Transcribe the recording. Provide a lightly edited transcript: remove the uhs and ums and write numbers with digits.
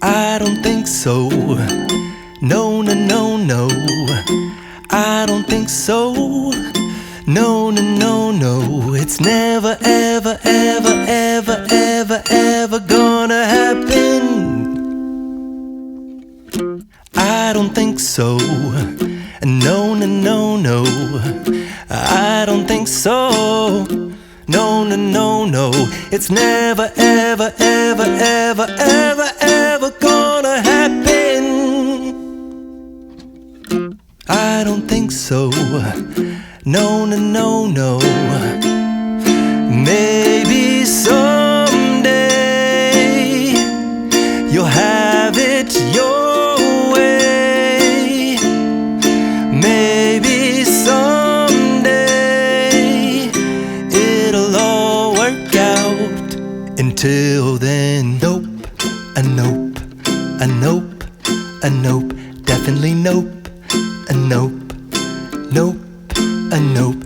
I don't think so. No, no, no, no. I don't think so. No, no, no, no. It's never, ever, ever, ever, ever, ever gonna happen. I don't think so. No, no, no, no. I don't think so. No, no, no, no. It's never, ever, ever, ever, ever, ever gonna happen. I don't think so. No, no, no, no. Maybe someday you'll have it your way. Maybe someday it'll all work out. Until then, nope, a nope, a nope, a nope, definitely nope, a nope, nope, a nope.